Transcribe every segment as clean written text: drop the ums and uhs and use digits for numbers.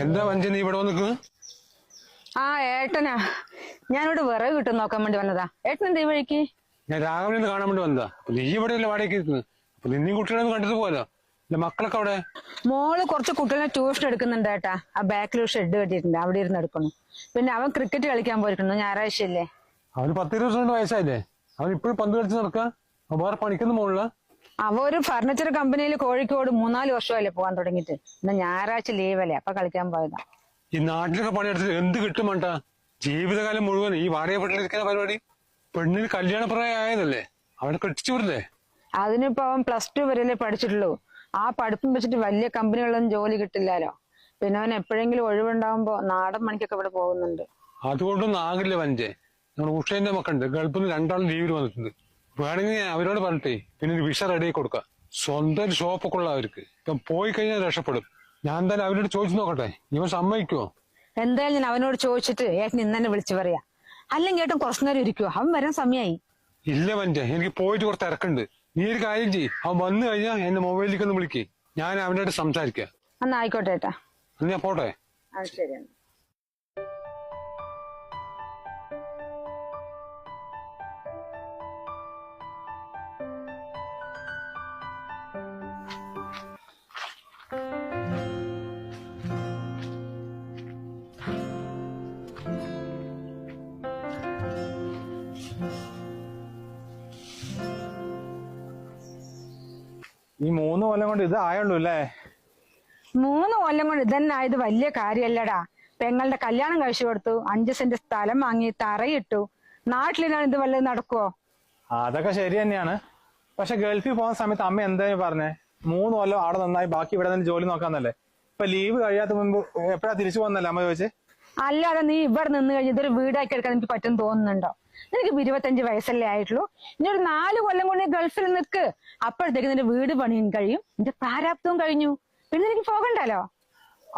എന്താ വഞ്ചി നീ ഇവിടെ വന്നിക്ക്? ആ ഏട്ടനാ, ഞാനിവിടെ വിറക് കിട്ടും നോക്കാൻ വേണ്ടി വന്നതാ. ഏട്ടൻ എന്താ ഈ വഴിക്ക്? ഞാൻ രാഘവനെ ഒന്ന് കാണാൻ വേണ്ടി വന്നതാ. നീ ഇവിടെയല്ലേ വാടകയ്ക്ക് ഇരിക്കുന്നത്? അപ്പൊ നിന്നെയും കുട്ടികളെ കണ്ടിട്ട് പോലോ. അല്ല മക്കളൊക്കെ അവിടെ? മോള് കുറച്ച് കുട്ടികളെ ട്യൂഷൻ എടുക്കുന്നുണ്ട് ഏട്ടാ. ആ ബാക്കിൽ ഒരു ഷെഡ് കെട്ടിയിട്ടുണ്ട്, അവിടെ ഇരുന്ന് എടുക്കുന്നു. പിന്നെ അവൻ ക്രിക്കറ്റ് കളിക്കാൻ പോയിരിക്കുന്നു, ഞായറാഴ്ചയല്ലേ. അവന് 10-22 വയസ്സായില്ലേ? അവൻ ഇപ്പോഴും പന്ത് കളിച്ച് നടക്കുക? വേറെ പണിക്കുന്ന മോളില്? അവ ഒരു ഫർണിച്ചർ കമ്പനിയിൽ കോഴിക്കോട് 3-4 വർഷമല്ലേ പോകാൻ തുടങ്ങിയിട്ട്. എന്നാ ഞായറാഴ്ച ലീവല്ലേ, അപ്പൊ കളിക്കാൻ പോയതാ. ഈ നാട്ടിലൊക്കെ പണിയെടുത്തിട്ട് എന്ത് കിട്ടും വേണ്ട? ജീവിതകാലം മുഴുവൻ ഈ വാടക വീട്ടിലിരിക്കുന്ന പരിപാടി. പെണ്ണിന് കല്യാണ പ്രായം ആയതല്ലേ, അവനെ കെട്ടിച്ചു വിടില്ലേ? അതിനിപ്പോ അവൻ +2 വരെയല്ലേ പഠിച്ചിട്ടുള്ളൂ. ആ പഠിപ്പും വെച്ചിട്ട് വലിയ കമ്പനികളൊന്നും ജോലി കിട്ടില്ലല്ലോ. പിന്നെ അവൻ എപ്പോഴെങ്കിലും ഒഴിവുണ്ടാവുമ്പോ നാടൻ പണിക്കൊക്കെ ഇവിടെ പോകുന്നുണ്ട്. അതുകൊണ്ടൊന്നും ആകില്ല വഞ്ചേ. നമ്മുടെ ഉഷേന്റെ മക്കളുണ്ട്, ഗൾഫിൽ നിന്ന് 2 ലീവിൽ വന്നിട്ടുണ്ട്. വേണമെങ്കിൽ അവരോട് പറഞ്ഞിട്ടേ പിന്നെ ഒരു വിസ റെഡി ആയി കൊടുക്കാം. സ്വന്തം ഷോപ്പൊക്കെ ഉള്ള അവർക്ക്. ഇപ്പം പോയി കഴിഞ്ഞാൽ രക്ഷപ്പെടും. ഞാൻ എന്തായാലും അവരോട് ചോദിച്ചു നോക്കട്ടെ, ഇവൻ സമ്മതിക്കുമോ? എന്തായാലും ഞാൻ അവനോട് ചോദിച്ചിട്ട് ഏട്ടൻ ഇന്ന് തന്നെ വിളിച്ചു പറയാ. അല്ലെങ്കിൽ ഏട്ടൻ കുറച്ചു നേരം ഇരിക്കുവോ? അവൻ വരാൻ സമയമായി. ഇല്ല വഞ്ച, എനിക്ക് പോയിട്ട് കുറച്ച് തിരക്കുണ്ട്. നീ ഒരു കാര്യം ചെയ്യ്, അവൻ വന്നു കഴിഞ്ഞാൽ എന്റെ മൊബൈലിലേക്ക് ഒന്ന് വിളിക്കേ, ഞാൻ അവനോട് സംസാരിക്കാം. എന്നാ ആയിക്കോട്ടെ ഏട്ടാ. ഞാൻ പോട്ടെ. ശരി. ഈ 3 കൊല്ലം കൊണ്ട് ഇത് ആയുള്ളൂ അല്ലേ? 3 കൊല്ലം കൊണ്ട് ഇതന്നെ ആയത് വലിയ കാര്യല്ലടാ. പെങ്ങളുടെ കല്യാണം കഴിച്ചു കൊടുത്തു, 5 സെന്റ് സ്ഥലം വാങ്ങി, തറയിട്ടു. നാട്ടിലിനാണ് ഇത് വല്ലതും നടക്കുവോ? അതൊക്കെ ശരി തന്നെയാണ്. പക്ഷെ ഗൾഫിൽ പോകുന്ന സമയത്ത് അമ്മ എന്താ പറഞ്ഞേ? 3 കൊല്ലം അവിടെ നന്നായി, ബാക്കി ഇവിടെ തന്നെ ജോലി നോക്കാന്നല്ലേ. ഇപ്പൊ ലീവ് കഴിയാത്ത മുമ്പ് എപ്പോഴാ തിരിച്ചു പോകുന്നല്ലേ അമ്മ ചോദിച്ചേ? അല്ലാതെ നീ ഇവിടെ നിന്ന് കഴിഞ്ഞ് ഇതൊരു വീടാക്കി എടുക്കാൻ എനിക്ക് പറ്റും തോന്നുന്നുണ്ടോ? നിനക്ക് 25 വയസ്സല്ലേ ആയിട്ടുള്ളൂ. ഇനി ഒരു 4 കൊല്ലം കൊണ്ട് ഗൾഫിൽ നിൽക്ക്. അപ്പോഴത്തേക്ക് നിന്റെ വീട് പണിയും കഴിയും, നിന്റെ പ്രാരാബ്ദവും കഴിഞ്ഞു. പിന്നെ എനിക്ക് പോകണ്ടല്ലോ.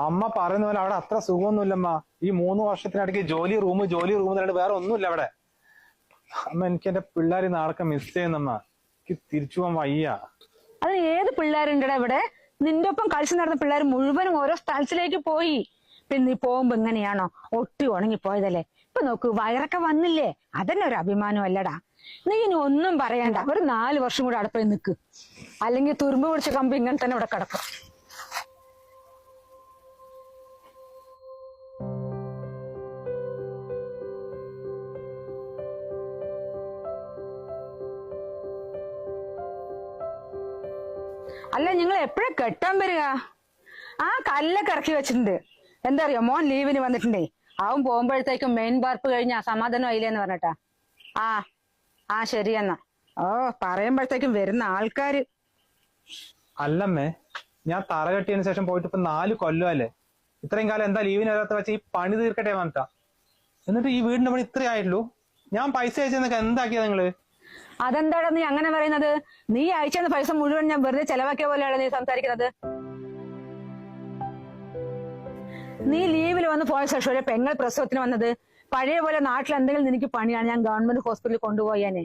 അമ്മ പറയുന്ന പോലെ അവിടെ അത്ര സുഖമൊന്നുമില്ലമ്മ. ഈ 3 വർഷത്തിനിടയ്ക്ക് ജോലി റൂം തരാണ്ട് വേറെ ഒന്നുമില്ല അവിടെ. അമ്മ എനിക്ക് എന്റെ പിള്ളേർ നാളെ മിസ് ചെയ്യുന്നമ്മ. എനിക്ക് തിരിച്ചു പോകാൻ വയ്യ. അതിന് ഏത് പിള്ളേരുണ്ടടാ ഇവിടെ? നിന്റെ ഒപ്പം കളിച്ചു നടന്ന പിള്ളേർ മുഴുവനും ഓരോ സ്ഥലത്തിലേക്ക് പോയി. പിന്നെ നീ പോകുമ്പോ എങ്ങനെയാണോ ഒട്ടി ഉണങ്ങിപ്പോയതല്ലേ. ഇപ്പൊ നോക്ക്, വയറൊക്കെ വന്നില്ലേ. അതന്നെ ഒരു അഭിമാനം അല്ലടാ. നീ ഇനി ഒന്നും പറയണ്ട, ഒരു 4 വർഷം കൂടെ അവിടെ പോയി നിൽക്ക്. അല്ലെങ്കിൽ തുരുമ്പ് പിടിച്ച കമ്പ് ഇങ്ങനെ തന്നെ ഇവിടെ കിടക്കും. അല്ല, നിങ്ങൾ എപ്പോഴാ കെട്ടാൻ വരിക? ആ കല്ലൊക്കെ ഇറക്കി വെച്ചിട്ടുണ്ട്. എന്താ അറിയോ, മോൻ ലീവിന് വന്നിട്ടുണ്ടേ. അവൻ പോകുമ്പോഴത്തേക്കും മെയിൻ ബാർപ്പ് കഴിഞ്ഞ സമാധാനം ആയില്ലേന്ന് പറഞ്ഞിട്ടാ. ആ ശരി എന്നാ. പറയുമ്പോഴത്തേക്കും വരുന്ന ആൾക്കാര്. അല്ലമ്മേ, ഞാൻ തറ കെട്ടിയതിനു ശേഷം പോയിട്ട് ഇപ്പൊ 4 കൊല്ലമല്ലേ. ഇത്രയും കാലം എന്താ ലീവിന് വരാത്ത വെച്ചാൽ ഈ പണി തീർക്കട്ടെ വന്നിട്ടാ. എന്നിട്ട് ഈ വീടിന്റെ പണി ഇത്രേ ആയിട്ടുള്ളൂ. ഞാൻ പൈസ അയച്ചെന്നൊക്കെ എന്താക്കിയാ നിങ്ങള്? അതെന്താടാ നീ അങ്ങനെ പറയുന്നത്? നീ അയച്ചെന്ന പൈസ മുഴുവൻ ഞാൻ വെറുതെ ചെലവാക്കിയ പോലെയാണ് നീ സംസാരിക്കുന്നത്. നീ ലീവിൽ വന്ന് പോയ ശേഷം ഒരു പെങ്ങൾ പ്രസവത്തിന് വന്നത്. പഴയ പോലെ നാട്ടിൽ എന്തെങ്കിലും നിനക്ക് പണിയാണ്, ഞാൻ ഗവൺമെന്റ് ഹോസ്പിറ്റലിൽ കൊണ്ടുപോയാനെ.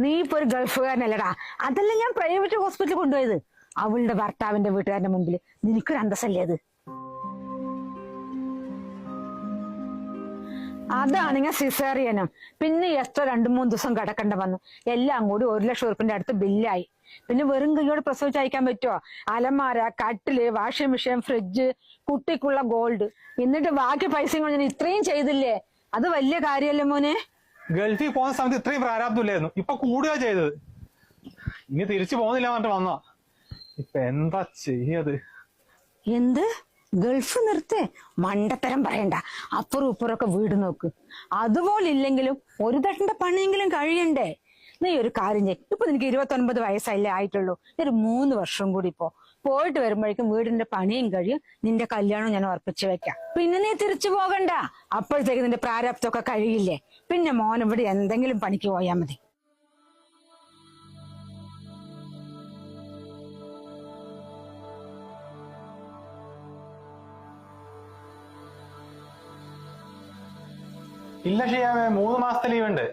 നീ ഇപ്പൊ ഒരു ഗൾഫുകാരനല്ലടാ. അതല്ല ഞാൻ പ്രൈവറ്റ് ഹോസ്പിറ്റലിൽ കൊണ്ടുപോയത്. അവളുടെ ഭർത്താവിന്റെ വീട്ടുകാരന്റെ മുമ്പിൽ നിനക്കൊരു അന്തസ്സല്ലേ അത്? അതാണെങ്കിൽ സിസേറിയനും പിന്നെ എത്ര 2-3 ദിവസം കിടക്കേണ്ട വന്നു. എല്ലാം കൂടി 1 ലക്ഷം ഉറുപ്പിന്റെ അടുത്ത് ബില്ലായി. പിന്നെ വെറും കൈയോടെ പ്രസവിച്ച് അയക്കാൻ പറ്റുമോ? അലമാര, കട്ടില്, വാഷിംഗ് മെഷീൻ, ഫ്രിഡ്ജ്, കുട്ടിക്കുള്ള ഗോൾഡ്, എന്നിട്ട് ബാക്കി പൈസയും കൊണ്ട് ഞാൻ ഇത്രയും ചെയ്തില്ലേ? അത് വലിയ കാര്യമല്ലേ മോനെ? ഗൾഫിൽ പോകുന്ന സമയത്ത് ഇത്രയും പ്രാരാബ്ദം ഇല്ലായിരുന്നു, ഇപ്പൊ കൂടുക ചെയ്തത്. ഇനി തിരിച്ചു പോകുന്നില്ല പറഞ്ഞിട്ട് വന്നോ. ഇപ്പൊ എന്താ ചെയ്യത്? എന്ത് ഗൾഫ് നിർത്തേ? മണ്ടത്തരം പറയണ്ട. അപ്പുറം ഇപ്പുറമൊക്കെ വീട് നോക്ക്. അതുപോലെ ഇല്ലെങ്കിലും ഒരു തട്ടിന്റെ പണിയെങ്കിലും കഴിയണ്ടേ? നീ ഒരു കാര്യം ചെയ്യ്. ഇപ്പൊ നിനക്ക് 29 വയസ്സല്ലേ ആയിട്ടുള്ളൂ. ഒരു 3 വർഷം കൂടി പോയിട്ട് വരുമ്പോഴേക്കും വീടിന്റെ പണിയും കഴിയും, നിന്റെ കല്യാണം ഞാൻ ഉറപ്പിച്ചു വെക്കാം. പിന്നെ നീ തിരിച്ചു പോകണ്ട. അപ്പോഴത്തേക്ക് നിന്റെ പ്രാരാബ്ദമൊക്കെ കഴിയില്ലേ. പിന്നെ മോൻ ഇവിടെ എന്തെങ്കിലും പണിക്ക് പോയാൽ മതി. ഇല്ല ഷിയാമേ, 3 മാസത്തെ ലീവ് ഉണ്ട്.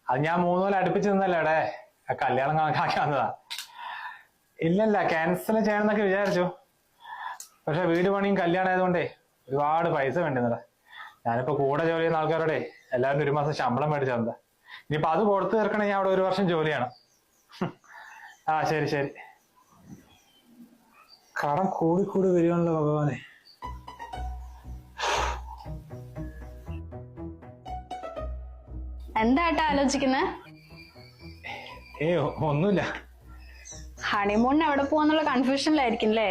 അത് ഞാൻ 3 കൊല്ലം അടുപ്പിച്ച് നിന്നല്ലേ അവിടെ. കല്യാണം കണക്കാക്കി വന്നതാ. ഇല്ലല്ല, ക്യാൻസൽ ചെയ്യണമെന്നൊക്കെ വിചാരിച്ചു. പക്ഷെ വീട് പണിയും കല്യാണം ആയതുകൊണ്ടേ ഒരുപാട് പൈസ വേണ്ടുന്നതാ. ഞാനിപ്പോ കൂടെ ജോലി ചെയ്യുന്ന ആൾക്കാരോടെ എല്ലാവരും 1 മാസം ശമ്പളം മേടിച്ചെന്താ. ഇനിയിപ്പൊ അത് കൊടുത്തു തീർക്കണമെങ്കിൽ അവിടെ 1 വർഷം ജോലി ചെയ്യണം. ആ ശരി ശരി. കടം കൂടി വരികയാണല്ലോ ഭഗവാനെ. എന്താട്ടാ ആലോചിക്കുന്നേ? ഒന്നുമില്ല. ഹണിമൂണിന് എവിടെ പോവാന്നുള്ള കൺഫ്യൂഷനിലായിരിക്കും അല്ലേ?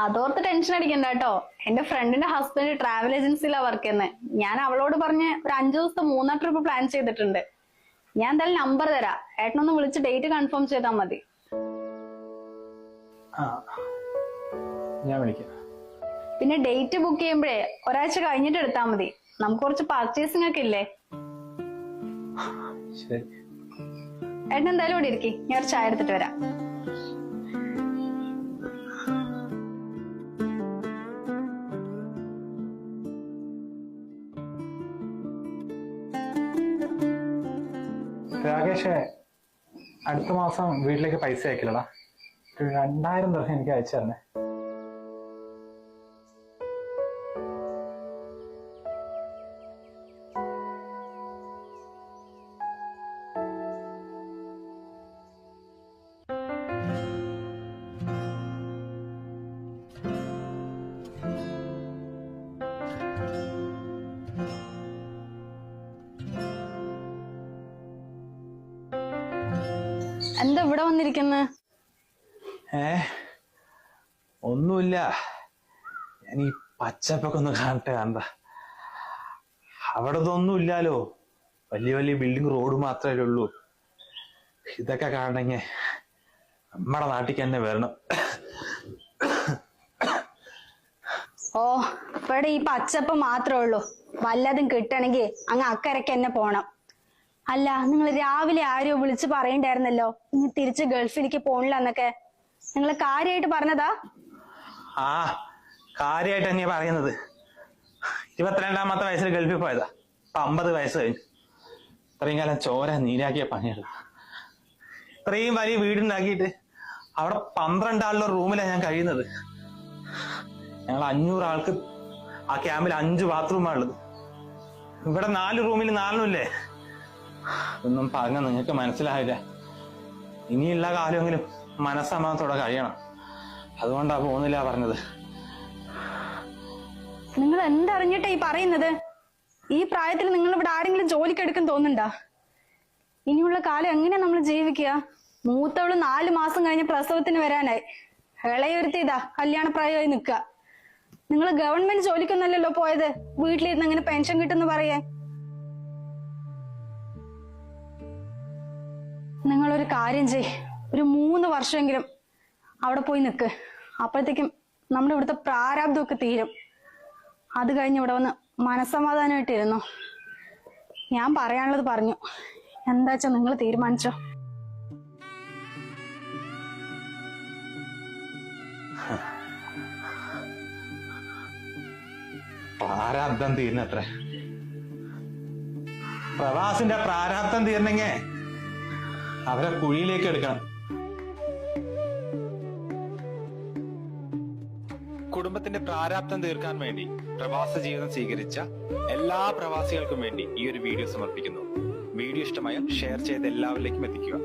അതോർത്ത് ടെൻഷൻ അടിക്കണ്ട കേട്ടോ. എന്റെ ഫ്രണ്ടിന്റെ ഹസ്ബൻഡ് ട്രാവൽ ഏജൻസിയിലാ വർക്ക് ചെയ്യുന്നത്. ഞാൻ അവളോട് പറഞ്ഞ് ഒരു 5 ദിവസത്തെ 3 ട്രിപ്പ് പ്ലാൻ ചെയ്തിട്ടുണ്ട്. ഞാൻ എന്തായാലും നമ്പർ തരാം, ഏട്ടനൊന്ന് വിളിച്ച് ഡേറ്റ് കൺഫേം ചെയ്താൽ മതി. ഞാൻ വിളിക്കാം. പിന്നെ ഡേറ്റ് ബുക്ക് ചെയ്യുമ്പോഴേ ഒരാഴ്ച കഴിഞ്ഞിട്ട് എടുത്താൽ മതി. നമുക്ക് കുറച്ച് പർച്ചേസിംഗ് ഒക്കെ ഇല്ലേ. ശരി. ഏട്ടൻ എന്തായാലും ഇവിടെ ഇരിക്കും, ഞാൻ ഒരു ചായ എടുത്തിട്ട് വരാം. രാകേഷേ, അടുത്ത മാസം വീട്ടിലേക്ക് പൈസ അയക്കില്ലടാ. 2000 ദിവസം എനിക്ക് അയച്ചു തരണേ. എന്താ ഇവിടെ വന്നിരിക്കുന്നത്? ഒന്നുമില്ല, ഞാൻ ഈ പച്ചപ്പൊക്കെ ഒന്ന് കാണട്ടെ. എന്താ അവിടെ ഇതൊന്നും ഇല്ലാലോ, വലിയ വലിയ ബിൽഡിംഗ് റോഡ് മാത്രമേ ഉള്ളൂ. ഇതൊക്കെ കാണണമെങ്കിൽ നമ്മുടെ നാട്ടിൽ തന്നെ വരണം. ഓ, ഇവിടെ ഈ പച്ചപ്പ് മാത്രമേ ഉള്ളൂ. വല്ലതും കിട്ടണമെങ്കിൽ അങ്ങ് അക്കരയ്ക്ക് തന്നെ പോണം. അല്ല, നിങ്ങൾ രാവിലെ ആരോ വിളിച്ച് പറയണ്ടായിരുന്നല്ലോ ഇനി തിരിച്ച് ഗൾഫിലേക്ക് പോണില്ല എന്നൊക്കെ. നിങ്ങൾ കാര്യമായിട്ട് പറഞ്ഞതാ? കാര്യമായിട്ട് തന്നെയാ പറയുന്നത്. 22ാമത്തെ വയസ്സിൽ ഗൾഫിൽ പോയതാ. ഇപ്പൊ 50 വയസ്സ് കഴിഞ്ഞു. ഇത്രയും കാലം ചോര നീരാക്കിയ പണിയല്ല. ഇത്രയും വലിയ വീടുണ്ടാക്കിയിട്ട് അവിടെ 12 ആളുടെ റൂമിലാണ് ഞാൻ കഴിയുന്നത്. ഞങ്ങൾ 500 ആൾക്ക് ആ ക്യാമ്പിൽ 5 ബാത്റൂമാണ് ഉള്ളത്. ഇവിടെ 4 റൂമിൽ 4 ഒന്നും പറഞ്ഞ നിങ്ങൾക്ക് മനസ്സിലായില്ല. ഇനിയുള്ള കാലമെങ്കിലും മനസ്സമാനത്തോടെ കഴിയണം. അതുകൊണ്ടാ പോകുന്നില്ല പറഞ്ഞത്. നിങ്ങൾ എന്തറിഞ്ഞിട്ടാ ഈ പറയുന്നത്? ഈ പ്രായത്തിൽ നിങ്ങൾ ഇവിടെ ആരെങ്കിലും ജോലിക്കെടുക്കാൻ തോന്നുന്നുണ്ടാ? ഇനിയുള്ള കാലം എങ്ങനെയാ നമ്മൾ ജീവിക്കുക? മൂത്തവള് 4 മാസം കഴിഞ്ഞ് പ്രസവത്തിന് വരാനായി. ഇളയൊരുത്തി ഇതാ കല്യാണപ്രായമായി നിൽക്കുക. നിങ്ങൾ ഗവൺമെന്റ് ജോലിക്കൊന്നല്ലല്ലോ പോയത്, വീട്ടിലിരുന്ന് എങ്ങനെ പെൻഷൻ കിട്ടുമെന്ന് പറയാൻ. നിങ്ങളൊരു കാര്യം ചെയ്, ഒരു 3 വർഷമെങ്കിലും അവിടെ പോയി നിൽക്ക്. അപ്പോഴത്തേക്കും നമ്മുടെ ഇവിടുത്തെ പ്രാരാബ്ദമൊക്കെ തീരും. അത് കഴിഞ്ഞ് ഇവിടെ വന്ന് മനസ്സമാധാനമായിട്ടിരുന്നു. ഞാൻ പറയാനുള്ളത് പറഞ്ഞു. എന്താച്ചാ നിങ്ങൾ തീരുമാനിച്ചോ. പ്രാരാബ്ദം തീരുന്നത്ര. പ്രവാസിന്റെ പ്രാരാബ്ദം തീർന്നെങ്കിൽ അവരെ കുഴിയിലേക്ക് എടുക്കണം. കുടുംബത്തിന്റെ പ്രാരാബ്ദം തീർക്കാൻ വേണ്ടി പ്രവാസ ജീവിതം സ്വീകരിച്ച എല്ലാ പ്രവാസികൾക്കും വേണ്ടി ഈ ഒരു വീഡിയോ സമർപ്പിക്കുന്നു. വീഡിയോ ഇഷ്ടമായാൽ ഷെയർ ചെയ്ത് എല്ലാവരിലേക്കും എത്തിക്കുക.